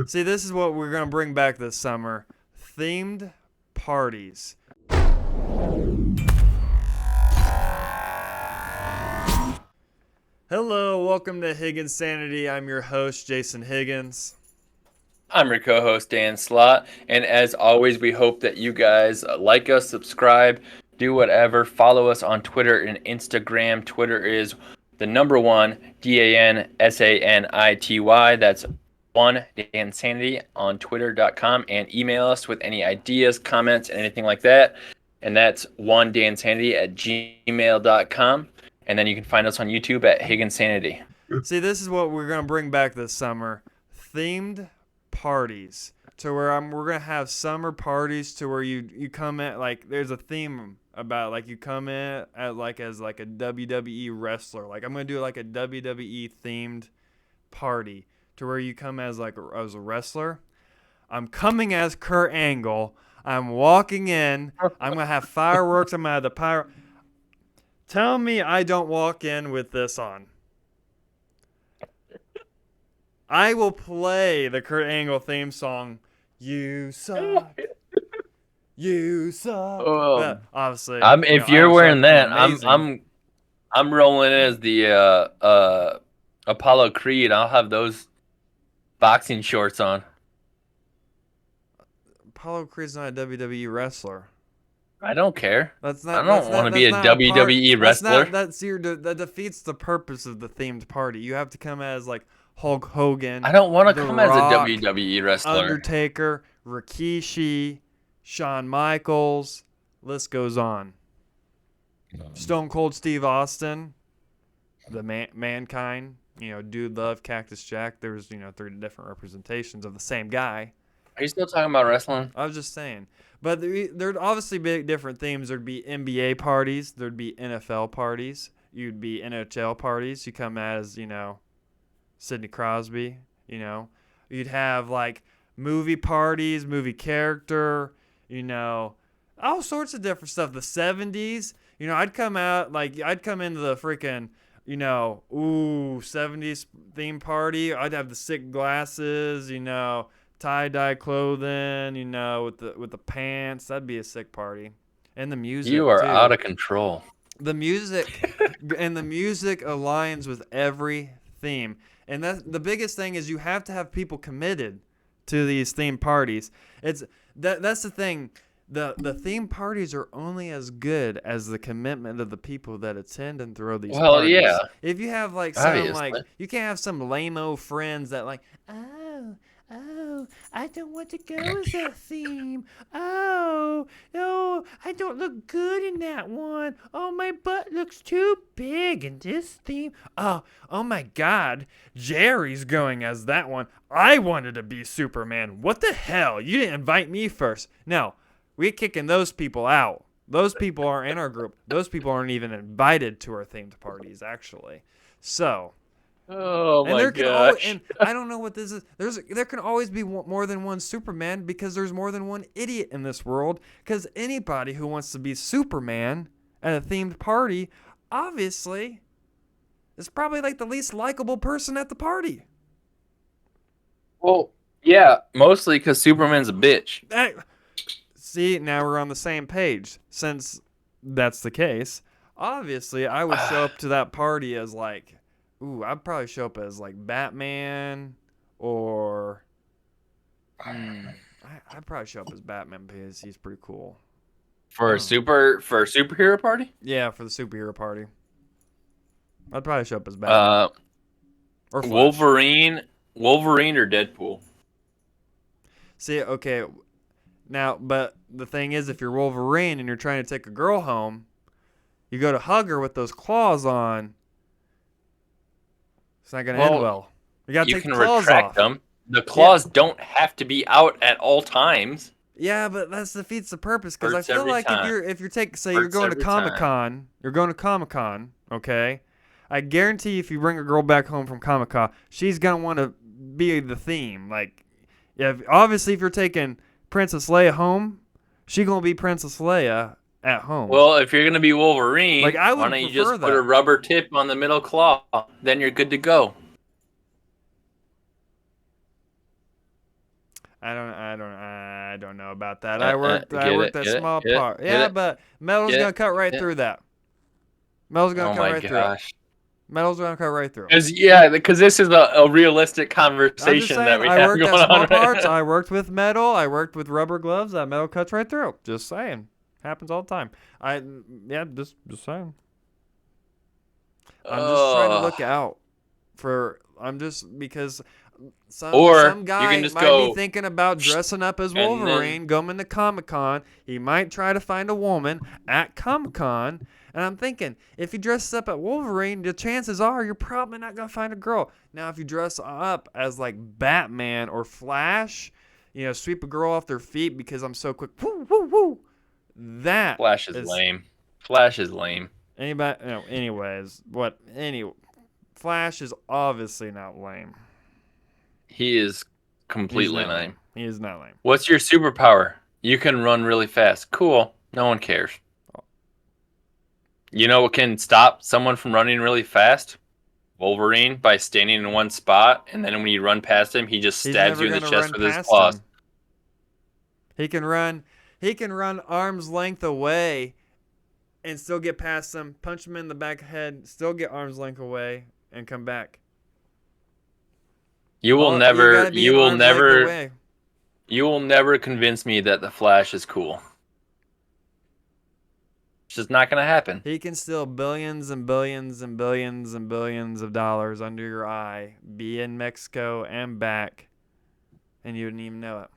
See, this is what we're going to bring back this summer. Themed parties. Hello, welcome to Higginsanity. I'm your host, Jason Higgins. I'm your co-host Dan Slott, and as always, we hope that you guys like us, subscribe, do whatever, follow us on Twitter and Instagram. Twitter is the number one DANSANITY. That's one Dansanity on Twitter.com, and email us with any ideas, comments, and anything like that. And that's one Dansanity at gmail.com. And then you can find us on YouTube at Higginsanity. See, this is what we're going to bring back this summer. Themed parties. To where we're going to have summer parties to where you come in, like, there's a theme about, like, you come in at, like, as, like, a WWE wrestler. Like, I'm going to do, like, a WWE themed party to where you come as, like, as a wrestler. I'm coming as Kurt Angle. I'm walking in. I'm going to have fireworks. I'm going to have the pyro. Tell me I don't walk in with this on. I will play the Kurt Angle theme song. You suck. You suck. But obviously, If I you're don't wearing suck. that, Amazing. I'm rolling as the Apollo Creed. I'll have those boxing shorts on. Apollo Creed's not a WWE wrestler. I don't care. That's I not. That's don't want not. to be That's a not a part. WWE That's wrestler. not. That defeats the purpose of the themed party. You have to come as like Hulk Hogan. I don't want to The come as a Rock, WWE wrestler. Undertaker, Rikishi, Shawn Michaels. List goes on. Stone Cold Steve Austin, the Mankind. Dude Love, Cactus Jack. There's 3 different representations of the same guy. Are you still talking about wrestling? I was just saying. But there'd obviously be different themes. There'd be NBA parties. There'd be NFL parties. You'd be NHL parties. You come as, Sidney Crosby, You'd have, like, movie parties, movie character, all sorts of different stuff. The 70s, I'd come into the freaking, 70s theme party. I'd have the sick glasses, tie-dye clothing, with the pants. That'd be a sick party. And the music, You are too. out of control. The music aligns with every theme. And the biggest thing is you have to have people committed to these theme parties. That's the thing. The theme parties are only as good as the commitment of the people that attend and throw these parties. Well, yeah. If you have like you can't have some lame-o friends that like, oh, I don't want to go as that theme. Oh, no, I don't look good in that one. Oh, my butt looks too big in this theme. Oh my God, Jerry's going as that one. I wanted to be Superman. What the hell? You didn't invite me first. No, we're kicking those people out. Those people aren't in our group. Those people aren't even invited to our themed parties, actually. So... Oh my gosh. And I don't know what this is. There can always be more than one Superman because there's more than one idiot in this world. Because anybody who wants to be Superman at a themed party, obviously, is probably like the least likable person at the party. Well, yeah, mostly because Superman's a bitch. See, now we're on the same page. Since that's the case, obviously, I would show up to that party as like... Ooh, I'd probably show up as like Batman or I'd probably show up as Batman because he's pretty cool. For a superhero party? Yeah, for the superhero party. I'd probably show up as Batman. Or Flash. Wolverine or Deadpool. See, okay. Now, but the thing is, if you're Wolverine and you're trying to take a girl home, you go to hug her with those claws on. It's not going to end well. You got to take the claws off. Them. The claws don't have to be out at all times. Yeah, but that defeats the purpose because I feel like if you're going to Comic-Con, okay? I guarantee if you bring a girl back home from Comic-Con, she's going to want to be the theme. Like, obviously if you're taking Princess Leia home, she's going to be Princess Leia at home. Well, if you're gonna be Wolverine, like, why don't you just put a rubber tip on the middle claw? Then you're good to go. I don't know about that. I Get worked it, that get it, small get it, part. hit Yeah, it, but metal's get gonna it, cut right hit it. through that. Metal's gonna Oh cut my right through it. gosh. Metal's gonna cut right through. Because this is a realistic I'm just conversation that saying, we I have worked going at small on right parts. now. I worked with metal. I worked with rubber gloves. That metal cuts right through. Just saying. Happens all the time. Yeah, just saying. I'm just trying to Ugh. look out for. I'm just because Or some you can guy just might be go, thinking about dressing up as and then Wolverine, going to Comic-Con. He might try to find a woman at Comic-Con. And I'm thinking, if he dresses up at Wolverine, the chances are you're probably not going to find a girl. Now, if you dress up as like Batman or Flash, sweep a girl off their feet because I'm so quick. Woo, woo, woo. That Flash is is lame. Flash is lame. anybody. No, anyways, Flash is obviously not lame. He is He's completely not lame. lame. He is not lame. What's your superpower? You can run really fast. Cool. No one cares. You know what can stop someone from running really fast? Wolverine by standing in one spot, and then when you run past him, he just He's stabs never you in the gonna chest run with his past claws. him. He can run. He can run arm's length away, and still get past him. Punch him in the back of the head. Still get arm's length away, and come back. You will You never, gotta be an arm's length away. you will never convince me that the Flash is cool. It's just not gonna happen. He can steal billions and billions and billions and billions of dollars under your eye, be in Mexico and back, and you wouldn't even know it.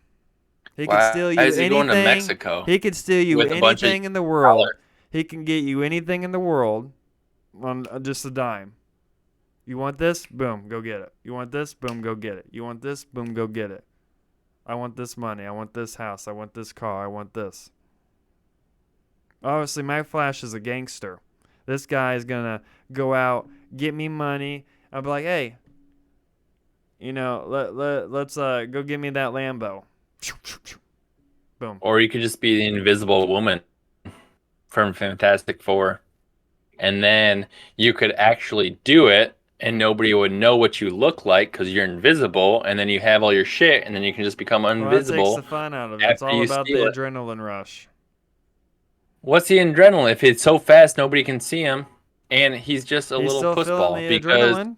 He could Why steal you is he going to anything. Mexico He could steal you with a bunch of anything in the world. dollars? He can get you anything in the world on just a dime. You want this? Boom, go get it. You want this? Boom, go get it. You want this? Boom, go get it. I want this money. I want this house. I want this car. I want this. Obviously, my Flash is a gangster. This guy is going to go out, get me money. I'll be like, hey, let's go get me that Lambo. Boom. Or you could just be the Invisible Woman from Fantastic Four, and then you could actually do it, and nobody would know what you look like because you're invisible, and then you have all your shit, and then you can just become Well, that takes the invisible fun out of it. It's after all you about the steal it. adrenaline rush. What's the adrenaline? If it's so fast, nobody can see him, and he's just a He's little still feeling pussball the adrenaline.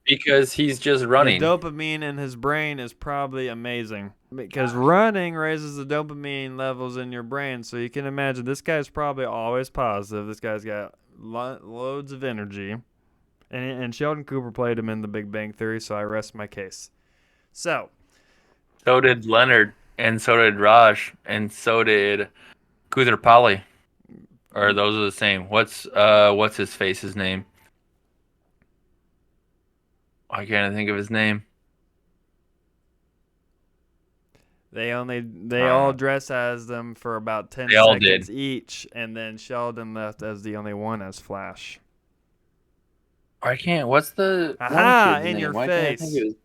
because he's just The running. dopamine in his brain is probably amazing because running raises the dopamine levels in your brain. So you can imagine this guy's probably always positive. This guy's got loads of energy. And Sheldon Cooper played him in The Big Bang Theory, so I rest my case. So did Leonard, and so did Raj, and so did Kudrpali. Or those are the same. What's his face's name? I can't think of his name. they all dress as them for about 10 They all seconds did. each, and then Sheldon left as the only one as Flash. I can't. What's the Aha! one kid's In name? your Why can't I think face. of his?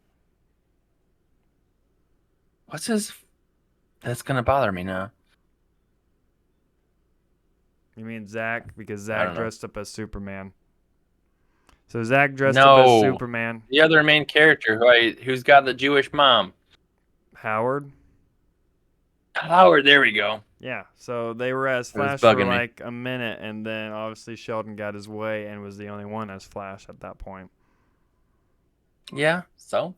What's his? That's gonna bother me now. You mean Zach? Because I Zach don't know. dressed up as Superman. So Zach dressed up as Superman. The other main character who's got the Jewish mom. Howard? Howard, there we go. Yeah, so they were as It was Flash for bugging me. like a minute, and then obviously Sheldon got his way and was the only one as Flash at that point. Yeah, so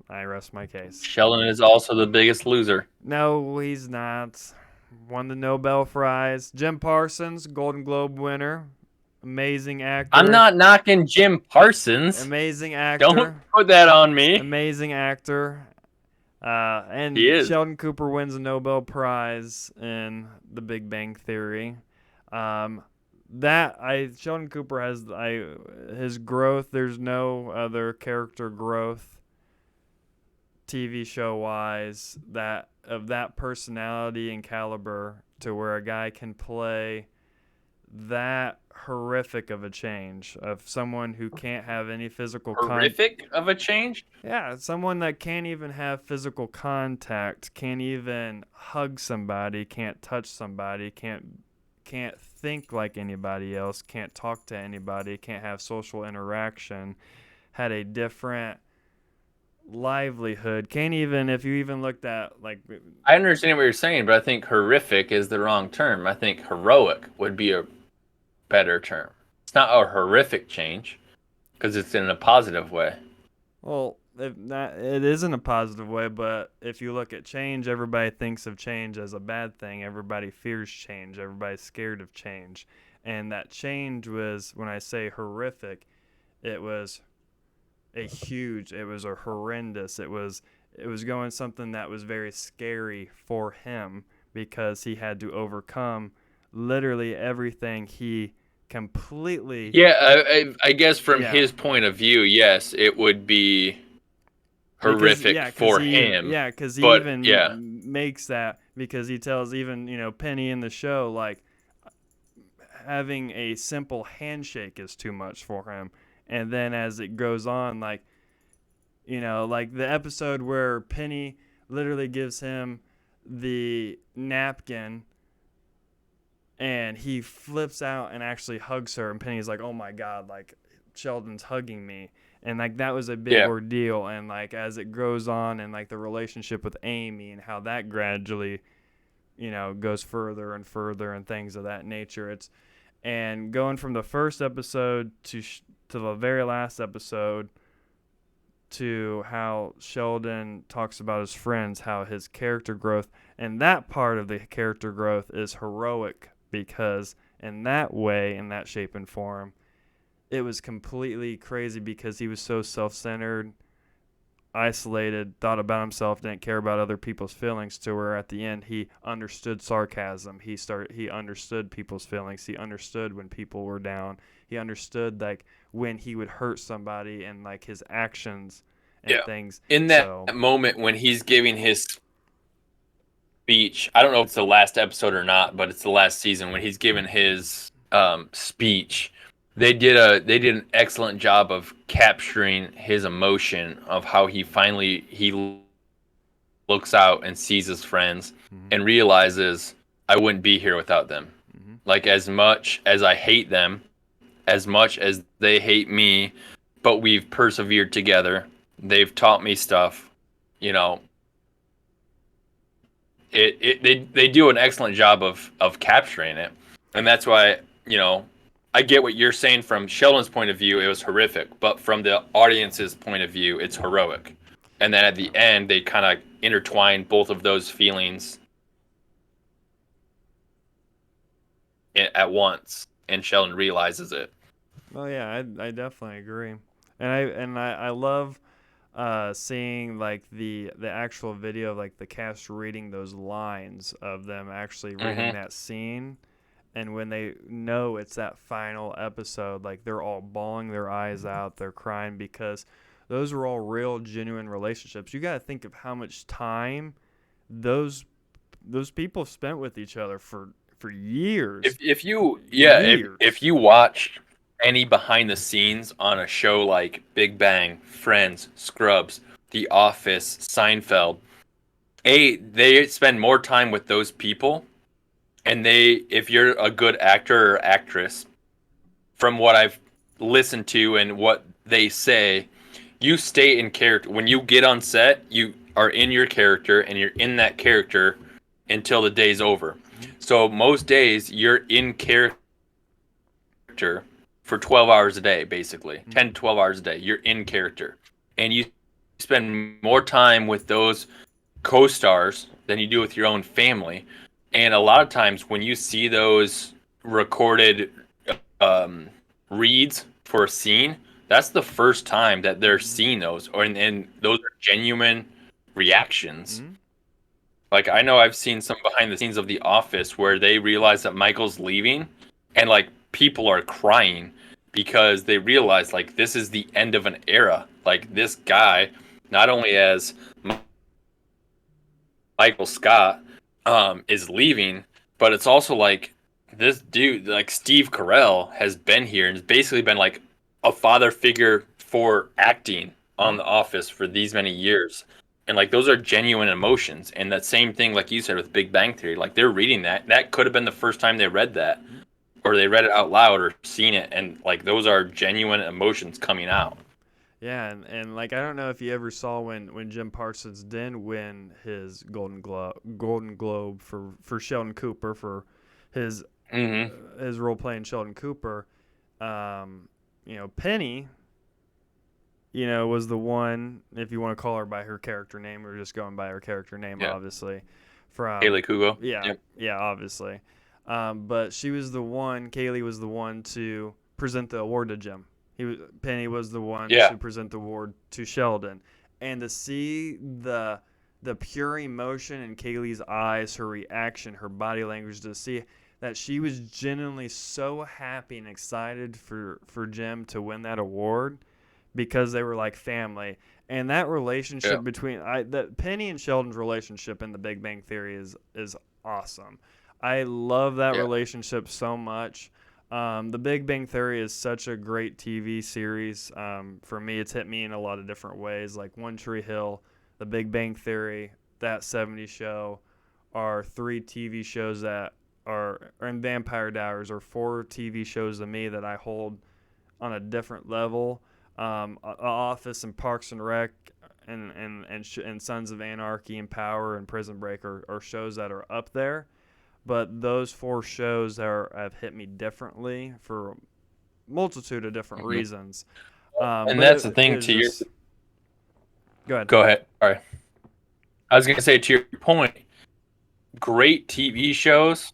I rest my case. Sheldon is also the biggest loser. No, he's not. Won the Nobel Prize. Jim Parsons, Golden Globe winner. Amazing actor. I'm not knocking Jim Parsons. Amazing actor. Don't put that on me. Amazing actor. And He is. Sheldon Cooper wins a Nobel Prize in The Big Bang Theory. Sheldon Cooper has his growth. There's no other character growth, TV show wise, that of that personality and caliber to where a guy can play that horrific of a change of someone who can't have any physical Horrific of a change? Yeah, someone that can't even have physical contact, can't even hug somebody, can't touch somebody, can't think like anybody else, can't talk to anybody, can't have social interaction, had a different livelihood. Can't even, if you even looked at like, I understand what you're saying, but I think horrific is the wrong term. I think heroic would be a better term. It's not a horrific change because it's in a positive way. well, if not, it isn't a positive way, but if you look at change, everybody thinks of change as a bad thing. Everybody fears change. Everybody's scared of change. And that change was, when I say horrific, it was it was a horrendous, it was going something that was very scary for him because he had to overcome literally everything he completely. Yeah, I guess from Yeah, his point of view, yes, it would be because horrific for him. because he But yeah, even makes that, because he tells even Penny in the show, like, having a simple handshake is too much for him. And then as it goes on, like, like the episode where Penny literally gives him the napkin and he flips out and actually hugs her, and Penny's like, "Oh my god, like Sheldon's hugging me." And like that was a big yeah, ordeal. And like as it goes on, and like the relationship with Amy and how that gradually, goes further and further and things of that nature. It's and going from the first episode to the very last episode, to how Sheldon talks about his friends, how his character growth, and that part of the character growth is heroic, because in that way, in that shape and form, it was completely crazy because he was so self-centered, isolated, thought about himself, didn't care about other people's feelings, to where at the end he understood sarcasm. He understood people's feelings. He understood when people were down. He understood like when he would hurt somebody and like his actions and yeah. things. In that So, moment when he's giving his speech, I don't know if it's the last episode or not, but it's the last season when he's giving his speech. They did an excellent job of capturing his emotion of how he looks out and sees his friends mm-hmm, and realizes I wouldn't be here without them. mm-hmm, Like as much as I hate them, as much as they hate me, but we've persevered together. They've taught me stuff, you know. They do an excellent job of capturing it, and that's why I get what you're saying from Sheldon's point of view. It was horrific, but from the audience's point of view, it's heroic. And then at the end, they kind of intertwine both of those feelings at once, and Sheldon realizes it. well, yeah, I definitely agree, and I love seeing like the actual video of like the cast reading those lines of them actually reading Mm-hmm. that scene. And when they know it's that final episode, like they're all bawling their eyes out, they're crying, because those were all real, genuine relationships. You got to think of how much time those those people spent with each other for years, If years. you watch any behind the scenes on a show like Big Bang, Friends, Scrubs, The Office, Seinfeld, they spend more time with those people, and if you're a good actor or actress, from what I've listened to and what they say, you stay in character. When you get on set, you are in your character and you're in that character until the day's over. Mhm. So most days you're in character for 12 hours a day, basically. 10 to 12 hours a day. You're in character. And you spend more time with those co-stars than you do with your own family. And a lot of times when you see those recorded reads for a scene, that's the first time that they're seeing those, and those are genuine reactions. Mm-hmm. Like I know I've seen some behind the scenes of The Office where they realize that Michael's leaving, and like people are crying because they realize like this is the end of an era. Like this guy, not only as Michael Scott is leaving, but it's also like this dude, like Steve Carell, has been here and has basically been like a father figure for acting on The Office for these many years. And like those are genuine emotions. And that same thing, like you said with Big Bang Theory, like they're reading that. That could have been the first time they read that, or they read it out loud or seen it. And like those are genuine emotions coming out. Yeah, and like I don't know if you ever saw when Jim Parsons did win his Golden Globe for Sheldon Cooper for his Hmm. his role playing Sheldon Cooper. Penny, was the one, if you want to call her by her character name, we're just going by her character name, Yeah. obviously. From Haley Kugo. yeah, Yep. yeah, obviously. But she was the one. Kaylee was the one to present the award to Jim. Penny was the one Yeah. to present the award to Sheldon, and to see the pure emotion in Kaylee's eyes, her reaction, her body language, to see that she was genuinely so happy and excited for Jim to win that award because they were like family. And that Yeah. relationship between that Penny and Sheldon's relationship in The Big Bang Theory is awesome. I love that Yeah. relationship so much. The Big Bang Theory is such a great TV series. For me, it's hit me in a lot of different ways. Like One Tree Hill, The Big Bang Theory, That 70s Show are three TV shows that and Vampire Diaries are four TV shows to me that I hold on a different level. Office and Parks and Rec and Sons of Anarchy and Power and Prison Break are shows that are up there. But those four shows have hit me differently for a multitude of different Hmm. reasons. And But that's the it thing was to your. just go ahead. Go ahead. All right. I was gonna say to your point, great TV shows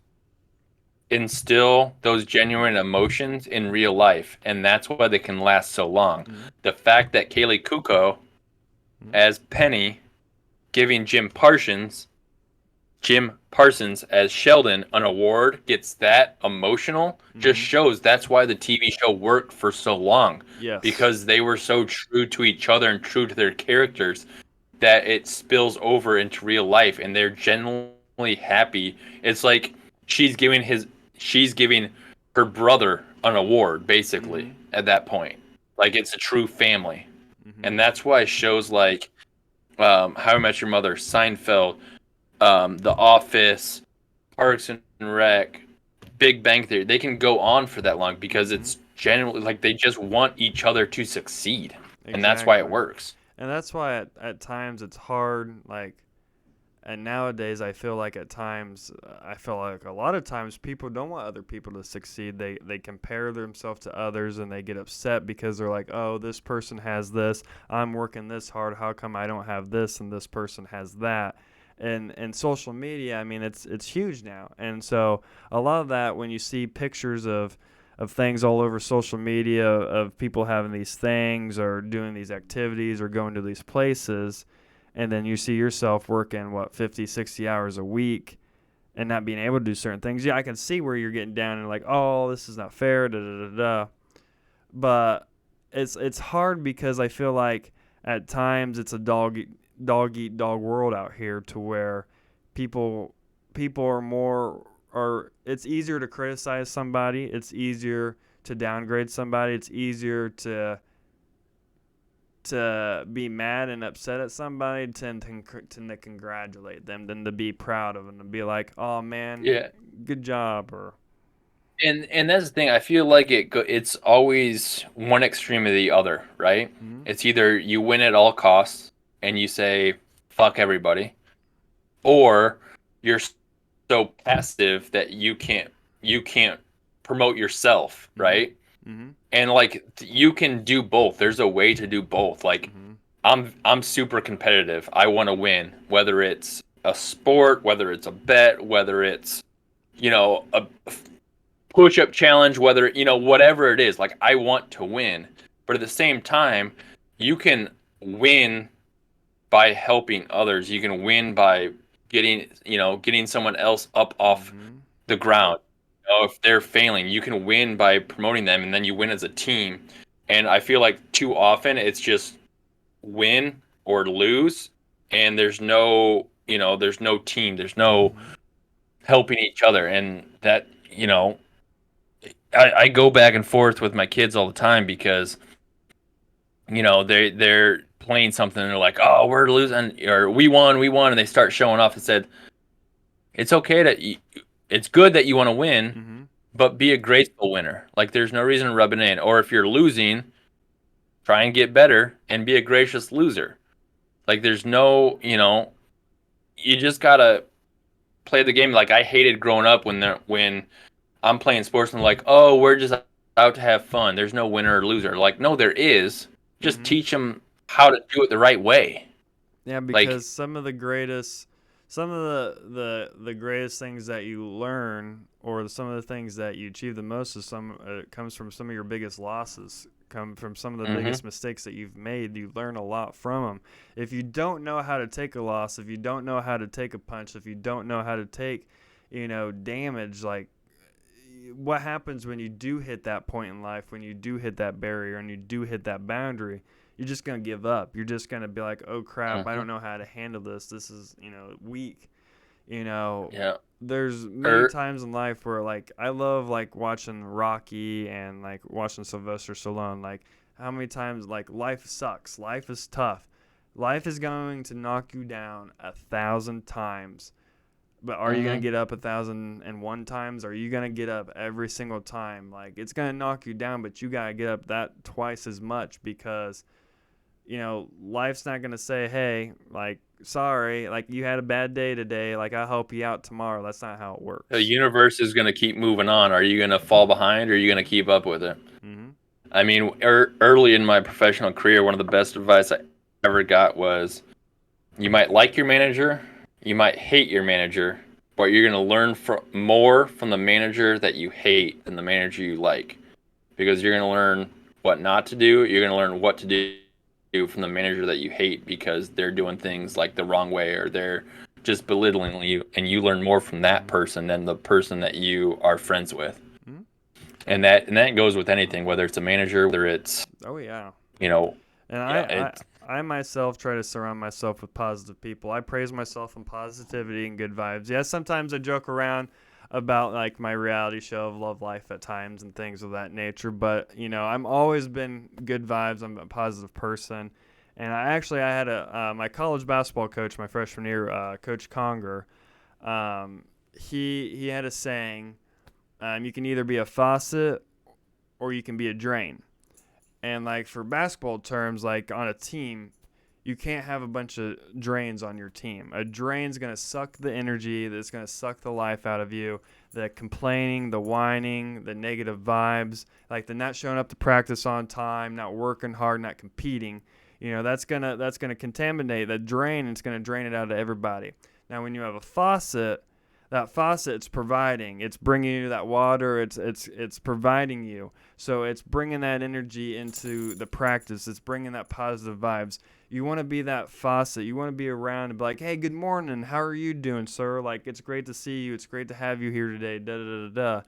instill those genuine emotions in real life, and that's why they can last so long. Mm-hmm. The fact that Kaylee Kuko as Penny giving Jim Parsons as Sheldon an award gets that emotional just Mm-hmm. shows that's why the TV show worked for so long, Yes. because they were so true to each other and true to their characters that it spills over into real life and they're genuinely happy. It's like she's giving his she's giving her brother an award basically Mm-hmm. at that point. Like it's a true family. Mm-hmm. And that's why shows like How I Met Your Mother, Seinfeld, The Office, Parks and Rec, Big Bang Theory, they can go on for that long because Mm-hmm. it's generally like they just want each other to succeed. And that's why it Exactly. works. And that's why at times it's hard. Like, and nowadays I feel like I feel like a lot of times people don't want other people to succeed. They compare themselves to others and they get upset because they're like, oh, this person has this. I'm working this hard. How come I don't have this and this person has that? And social media, I mean, it's huge now. And so a lot of that, when you see pictures of things all over social media of people having these things or doing these activities or going to these places, and then you see yourself working 50, 60 hours a week and not being able to do certain things. Yeah, I can see where you're getting down and like, oh, this is not fair, da da da da. But it's hard because I feel like at times it's a dog eat dog world out here, to where people people are more or it's easier to criticize somebody, it's easier to downgrade somebody, it's easier to be mad and upset at somebody to congratulate them than to be proud of them, to be like, oh man, Yeah. good job. Or And that's the thing. I feel like it's always one extreme or the other, right? mm-hmm. It's either you win at all costs and you say fuck everybody, or you're so passive that you can't promote yourself, Mm-hmm. right? Mm-hmm. And like you can do both. There's a way to do both. Like Mm-hmm. I'm super competitive. I want to win, whether it's a sport, whether it's a bet, whether it's a push-up challenge, whether whatever it is. Like I want to win, but at the same time you can win by helping others. You can win by getting someone else up off Mm-hmm. the ground. If they're failing, you can win by promoting them, and then you win as a team. And I feel like too often it's just win or lose, and there's no team, there's no Mm-hmm. helping each other. And that I go back and forth with my kids all the time because they're playing something and they're like, oh, we're losing, or we won, and they start showing off and said, it's okay it's good that you want to win, Mm-hmm. but be a graceful winner. Like there's no reason to rub it in. Or if you're losing, try and get better and be a gracious loser. Like there's no, you just gotta play the game. Like I hated growing up when I'm playing sports and they're like, oh, we're just out to have fun. There's no winner or loser. Like, no, there is. Just Mm-hmm. teach them how to do it the right way. Yeah, Like, because some of the greatest things that you learn, or some of the things that you achieve the most, is some comes from some of your biggest losses. Come from some of the mm-hmm, biggest mistakes that you've made. You learn a lot from them. If you don't know how to take a loss, if you don't know how to take a punch, if you don't know how to take, damage, like what happens when you do hit that point in life, when you do hit that barrier and you do hit that boundary, you're just going to give up. You're just going to be like, oh crap, I mm-hmm, don't know how to handle this. This is, weak. You know, yeah, there's many er, times in life where like I love like watching Rocky and like watching Sylvester Stallone. Like how many times like life sucks, life is tough, life is going to knock you down 1,000 times, but are you gonna mm-hmm. get up 1,001 times? Are you gonna get up every single time? Like it's gonna knock you down, but you gotta get up that twice as much because life's not gonna say, hey, like sorry, like you had a bad day today, like I'll help you out tomorrow. That's not how it The works. universe is going to keep moving on. Are you going to fall behind or are you going to keep up with it? Mhm. I mean, early in my professional career, one of the best advice I ever got was you might like your manager, you might hate your manager, but you're going to learn more from the manager that you hate than the manager you like. Because you're going to learn what not to do. You're going to learn what to do from the manager that you hate because they're doing things like the wrong way or they're just belittling you. And you learn more from that Mhm. person than the person that you are friends with. Mhm. And that goes with anything, whether it's a manager, whether it's, Oh yeah. you know, And yeah, I myself try to surround myself with positive people. I praise myself on positivity and good vibes. Yeah, sometimes I joke around about like my reality show of Love Life at times and things of that nature, but I'm always been good vibes. I'm a positive person. And I had a my college basketball coach my freshman year, Coach Conger. He had a saying, you can either be a faucet or you can be a drain. And like for basketball terms, like on a team, you can't have a bunch of drains on your team. A drain's gonna suck the energy, that's gonna suck the life out of you. The complaining, the whining, the negative vibes, like the not showing up to practice on time, not working hard, not competing. That's gonna contaminate that drain. And it's gonna drain it out of everybody. Now, when you have a faucet, that faucet's providing, it's bringing you that water, it's providing you, so it's bringing that energy into the practice, it's bringing that positive vibes. You want to be that faucet, you want to be around and be like, hey, good morning, how are you doing, sir? Like, it's great to see you, it's great to have you here today, da da da da.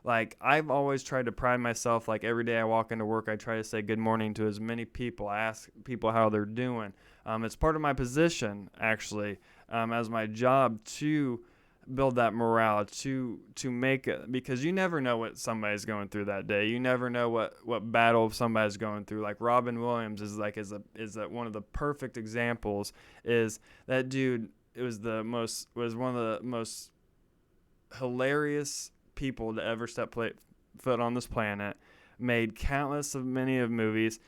Like, I've always tried to pride myself, like every day I walk into work, I try to say good morning to as many people. I ask people how they're doing. It's part of my position, actually, as my job to build that morale, to make it, because you never know what somebody's going through that day. You never know what battle somebody's going through. Like Robin Williams is one of the perfect examples. Is that dude? It was one of the most hilarious people to ever foot on this planet. Made countless of many of movies.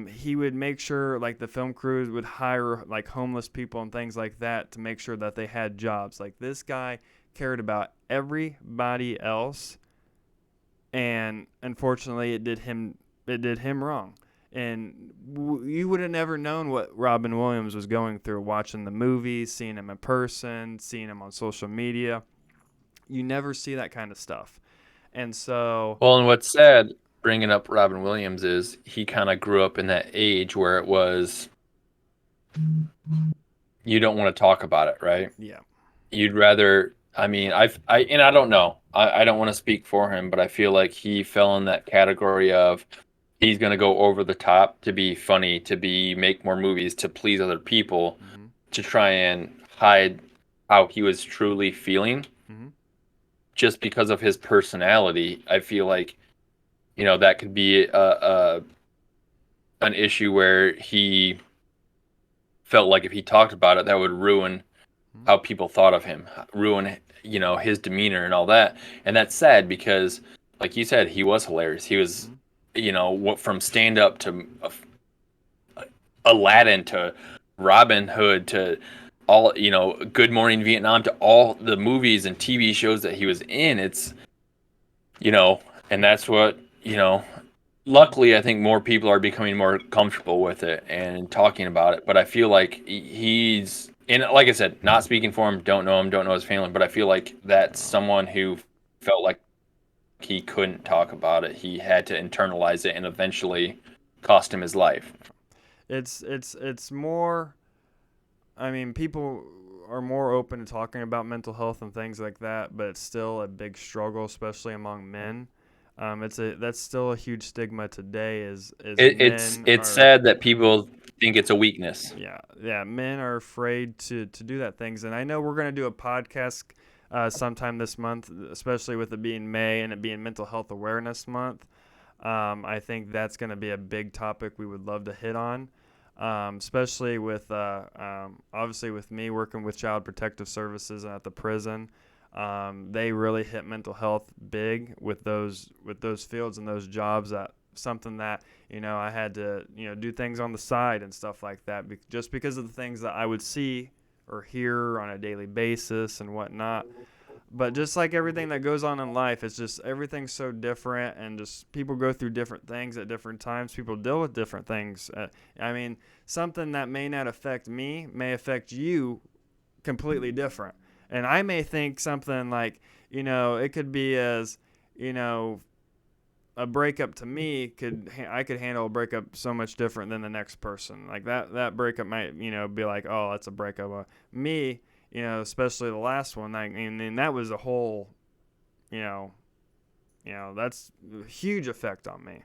He would make sure like the film crews would hire like homeless people and things like that to make sure that they had jobs. Like this guy cared about everybody else, and unfortunately, it did him wrong. And you would have never known what Robin Williams was going through watching the movies, seeing him in person, seeing him on social media. You never see that kind of stuff. And so, well, and what's sad bringing up Robin Williams is he kind of grew up in that age where it was you don't want to talk about it, right? yeah. You'd rather. I mean, and I don't know. I don't want to speak for him, but I feel like he fell in that category of he's gonna go over the top to be funny, to be make more movies, to please other people, Mm-hmm. to try and hide how he was truly feeling, Mm-hmm. just because of his personality. I feel like that could be a an issue where he felt like if he talked about it, that would ruin Mm-hmm. how people thought of him, ruin his demeanor and all that. And that's sad because, like you said, he was hilarious. He was, Mm-hmm. what from stand up to Aladdin to Robin Hood to all, Good Morning Vietnam, to all the movies and TV shows that he was in. It's, and that's what, luckily I think more people are becoming more comfortable with it and talking about it. But I feel like he's, and like I said, not speaking for him, don't know him, don't know his family, but I feel like that's someone who felt like he couldn't talk about it. He had to internalize it and eventually cost him his life. It's more. I mean, people are more open to talking about mental health and things like that, but it's still a big struggle, especially among men. That's still a huge stigma today. Is men It's are, sad that people think it's a weakness. yeah, men are afraid to do that things. And I know we're gonna do a podcast sometime this month, especially with it being May and it being Mental Health Awareness Month. I think that's going to be a big topic we would love to hit on, especially with obviously with me working with Child Protective Services and at the prison. They really hit mental health big with those fields and those jobs. That something that I had to do things on the side and stuff like that, just because of the things that I would see or hear on a daily basis and whatnot. But just like everything that goes on in life, it's just everything's so different, and just people go through different things at different times. People deal with different things. I mean, something that may not affect me may affect you completely different. And I may think something like, it could be as, you know, a breakup to me I could handle a breakup so much different than the next person. Like that breakup might be like, oh, that's a breakup. Me, especially the last one. And that was a whole, you know, that's a huge effect on me.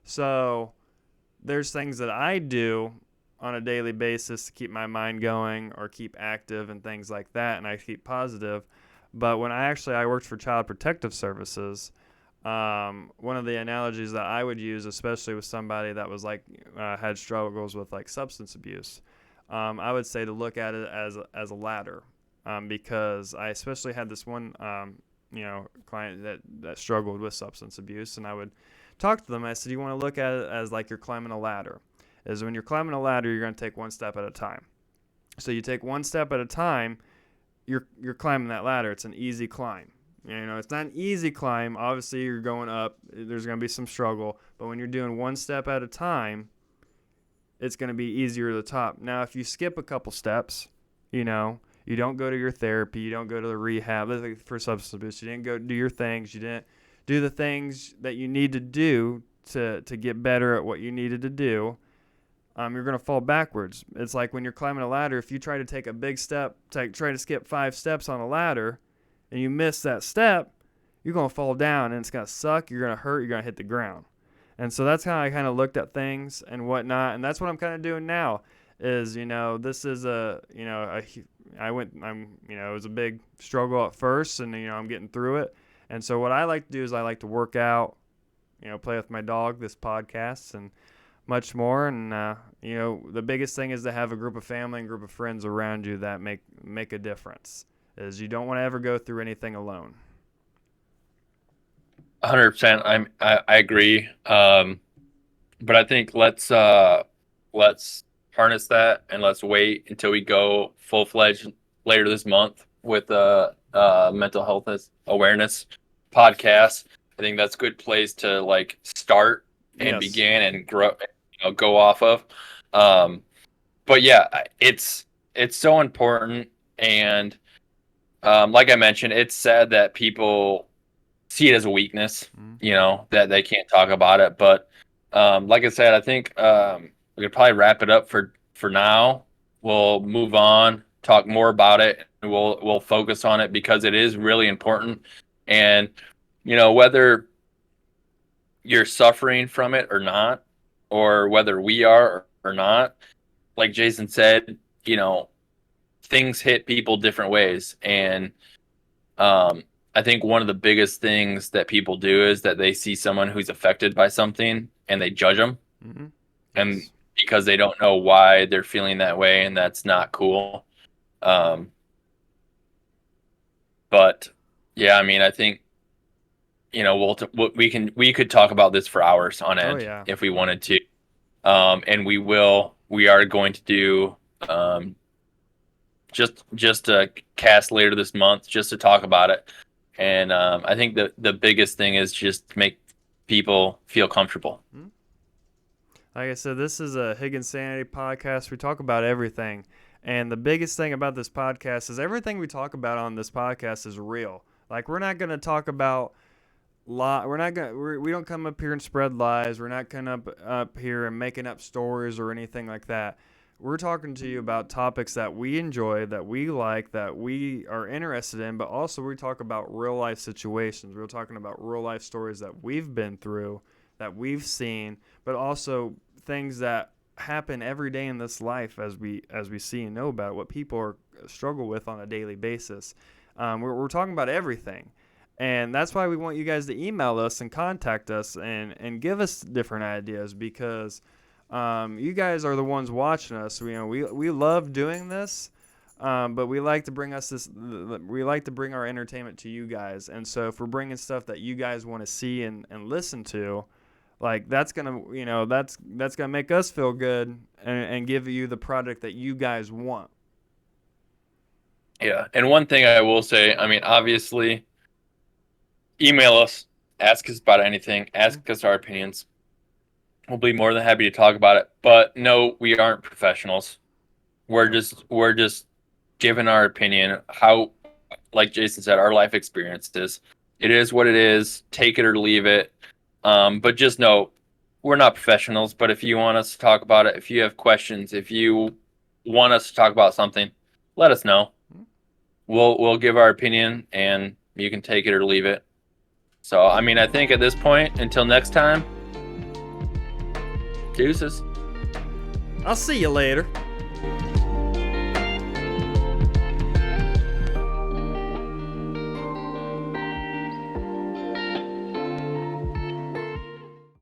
So there's things that I do on a daily basis to keep my mind going or keep active and things like that, and I keep positive. But when I worked for Child Protective Services. One of the analogies that I would use, especially with somebody that was had struggles with like substance abuse, I would say to look at it as a ladder, because I especially had this one client that struggled with substance abuse, and I would talk to them. I said, you want to look at it as like you're climbing a ladder. Is when you're climbing a ladder, you're going to take one step at a time. So you take one step at a time. You're climbing that ladder. It's an easy climb. It's not an easy climb. Obviously, you're going up. There's going to be some struggle. But when you're doing one step at a time, it's going to be easier to the top. Now, if you skip a couple steps, you don't go to your therapy. You don't go to the rehab for substance abuse. You didn't go do your things. You didn't do the things that you need to do to get better at what you needed to do. You're going to fall backwards. It's like when you're climbing a ladder. If you try to take a big step, try to skip 5 steps on a ladder, and you miss that step, you're going to fall down, and it's going to suck. You're going to hurt. You're going to hit the ground. And so that's how I kind of looked at things and whatnot. And that's what I'm kind of doing now is, this is it was a big struggle at first, and, I'm getting through it. And so what I like to do is I like to work out, play with my dog, this podcast, and much more. And, the biggest thing is to have a group of family and group of friends around you that make a difference. Is you don't want to ever go through anything alone. 100%. I agree. But I think let's harness that and let's wait until we go full-fledged later this month with mental health awareness podcast. I think that's a good place to start and begin and grow, go off of. But yeah, it's so important. And like I mentioned, it's sad that people see it as a weakness, that they can't talk about it. But like I said, I think we could probably wrap it up for now. We'll move on, talk more about it, and we'll focus on it because it is really important. And whether you're suffering from it or not, or whether we are or not, like Jason said, things hit people different ways. And I think one of the biggest things that people do is that they see someone who's affected by something and they judge them. Mm-hmm. Yes. And because they don't know why they're feeling that way, and that's not cool. But yeah, I mean, I think, we could talk about this for hours on end if we wanted to. And we will we are going to do just a cast later this month just to talk about it. And I think the biggest thing is just to make people feel comfortable. Like I said, this is a Higginsanity podcast. We talk about everything. And the biggest thing about this podcast is everything we talk about on this podcast is real. Like, we're not going to talk about we don't come up here and spread lies. We're not coming up here and making up stories or anything like that. We're talking to you about topics that we enjoy, that we like, that we are interested in, but also we talk about real life situations. We're talking about real life stories that we've been through, that we've seen, but also things that happen every day in this life as we see and know about what people struggle with on a daily basis. We're talking about everything. And that's why we want you guys to email us and contact us and give us different ideas, because you guys are the ones watching us. We love doing this, but we like to bring our entertainment to you guys. And so if we're bringing stuff that you guys want to see and listen to, like, that's gonna make us feel good and give you the product that you guys want. Yeah, and one thing I will say, I mean, obviously, email us, ask us about anything, ask us our opinions. We'll be more than happy to talk about it. But no, we aren't professionals. We're just giving our opinion, how, like Jason said, our life experiences. It is what it is. Take it or leave it. But just know, we're not professionals. But if you want us to talk about it, if you have questions, if you want us to talk about something, let us know. We'll give our opinion, and you can take it or leave it. So, I mean, I think at this point, until next time, deuces. I'll see you later.